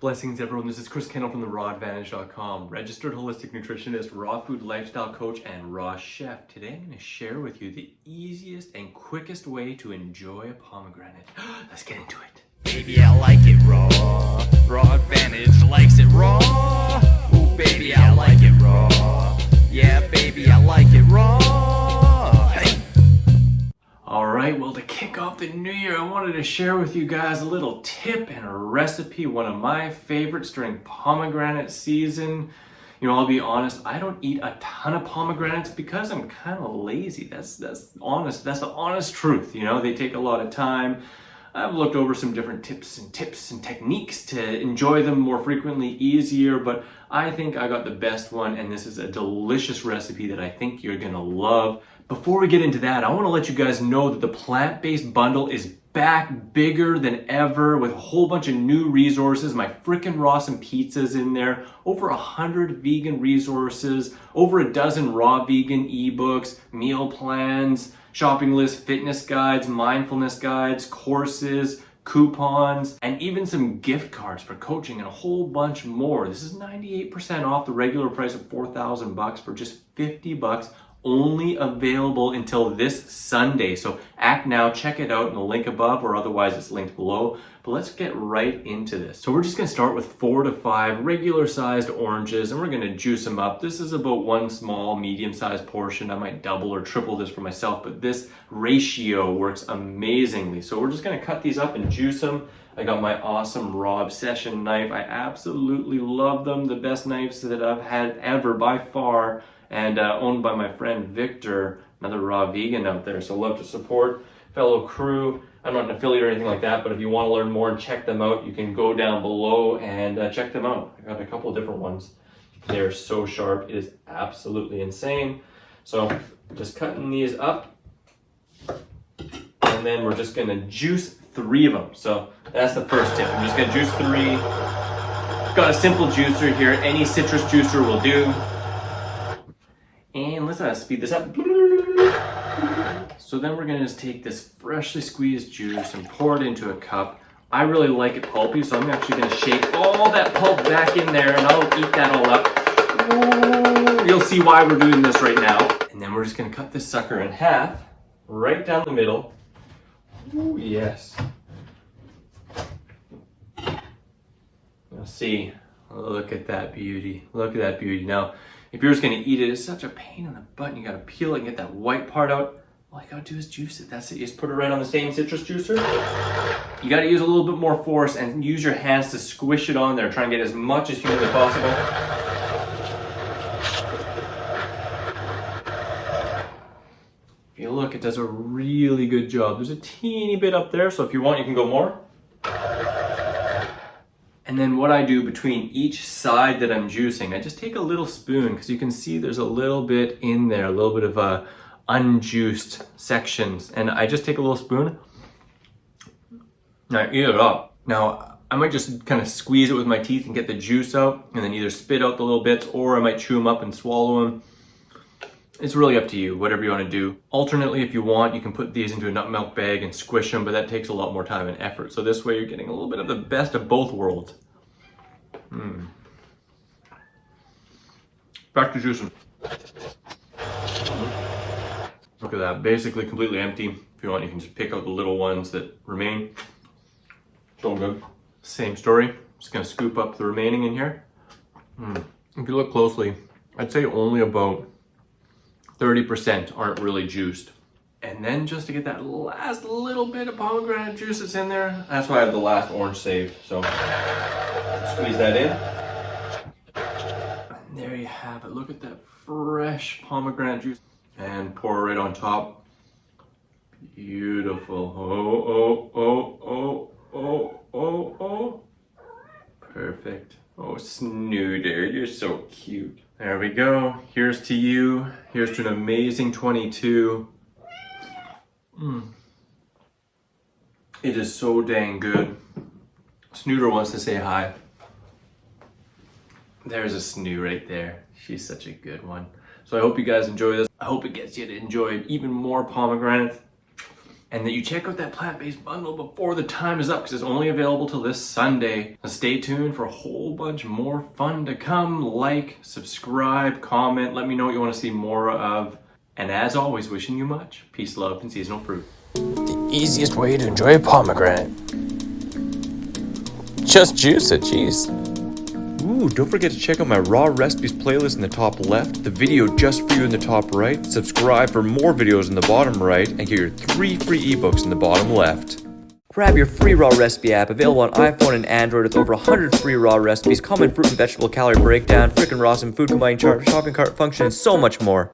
Blessings everyone, this is Chris Kendall from therawadvantage.com, registered holistic nutritionist, raw food lifestyle coach, and raw chef. Today I'm going to share with you the easiest and quickest way to enjoy a pomegranate. Let's get into it. Baby, I like it raw. Raw Advantage likes it raw. Ooh, baby, I like it raw. Yeah, baby, I like it raw. Hey. Alright, well, to kick off the new year, I wanted to share with you guys a little tip and a recipe, one of my favorites during pomegranate season. You know, I'll be honest, I don't eat a ton of pomegranates because I'm kind of lazy. That's honest. That's the honest truth. You know, they take a lot of time. I've looked over some different tips and techniques to enjoy them more frequently, easier, but I think I got the best one, and this is a delicious recipe that I think you're gonna love. Before we get into that, I wanna let you guys know that the plant-based bundle is back bigger than ever with a whole bunch of new resources. My Frickin Rawsome Pizza's in there, over 100 vegan resources, over a dozen raw vegan ebooks, meal plans, shopping list, fitness guides, mindfulness guides, courses, coupons, and even some gift cards for coaching and a whole bunch more. This is 98% off the regular price of $4,000 for just $50, only available until this Sunday. So act now, check it out in the link above, or otherwise it's linked below. But let's get right into this. So we're just gonna start with 4 to 5 regular sized oranges, and we're gonna juice them up. This is about one small, medium sized portion. I might double or triple this for myself, but this ratio works amazingly. So we're just gonna cut these up and juice them. I got my awesome Raw Obsession knife. I absolutely love them. The best knives that I've had ever by far, and owned by my friend Victor, another raw vegan out there. So love to support fellow crew. I'm not an affiliate or anything like that, but if you want to learn more and check them out, you can go down below and check them out. I got a couple of different ones. They're so sharp, it is absolutely insane. So just cutting these up, and then we're just gonna juice 3 of them. So that's the first tip. I'm just gonna juice 3. Got a simple juicer here. Any citrus juicer will do. And let's speed this up. So then we're gonna just take this freshly squeezed juice and pour it into a cup. I really like it pulpy, so I'm actually gonna shake all that pulp back in there, and I'll eat that all up. You'll see why we're doing this right now. And then we're just gonna cut this sucker in half, right down the middle. Ooh, yes. You'll see, look at that beauty. Look at that beauty. Now, if you're just gonna eat it, it's such a pain in the butt, and you gotta peel it and get that white part out. All you gotta do is juice it, that's it. You just put it right on the same citrus juicer. You gotta use a little bit more force and use your hands to squish it on there. Try and get as much as humanly possible. If you look, it does a really good job. There's a teeny bit up there, so if you want, you can go more. And then what I do between each side that I'm juicing, I just take a little spoon, because you can see there's a little bit in there, a little bit of unjuiced sections. And I just take a little spoon, and I eat it up. Now, I might just kind of squeeze it with my teeth and get the juice out, and then either spit out the little bits, or I might chew them up and swallow them. It's really up to you, whatever you want to do. Alternately, if you want, you can put these into a nut milk bag and squish them, but that takes a lot more time and effort. So this way you're getting a little bit of the best of both worlds. Back to juicing. Look at that, basically completely empty. If you want, you can just pick out the little ones that remain. So good. Same story, just gonna scoop up the remaining in here. If you look closely, I'd say only about 30% aren't really juiced. And then just to get that last little bit of pomegranate juice that's in there, that's why I have the last orange saved. So squeeze that in. And there you have it. Look at that fresh pomegranate juice. And pour right on top. Beautiful. Oh, oh, oh, oh, oh, oh, oh. Perfect. Oh, Snooter, you're so cute. There we go. Here's to you. Here's to an amazing 22. It is so dang good. Snooter wants to say hi. There's a Snoo right there. She's such a good one. So I hope you guys enjoy this. I hope it gets you to enjoy even more pomegranates. and that you check out that plant-based bundle before the time is up, because it's only available till this Sunday. So stay tuned for a whole bunch more fun to come. Like, subscribe, comment, let me know what you want to see more of. And as always, wishing you much peace, love, and seasonal fruit. The easiest way to enjoy a pomegranate. Just juice it, jeez. Ooh, don't forget to check out my raw recipes playlist in the top left, the video just for you in the top right, subscribe for more videos in the bottom right, and get your 3 free ebooks in the bottom left. Grab your free raw recipe app, available on iPhone and Android with over 100 free raw recipes, common fruit and vegetable calorie breakdown, Frickin Rawsome food combining chart, shopping cart function, and so much more.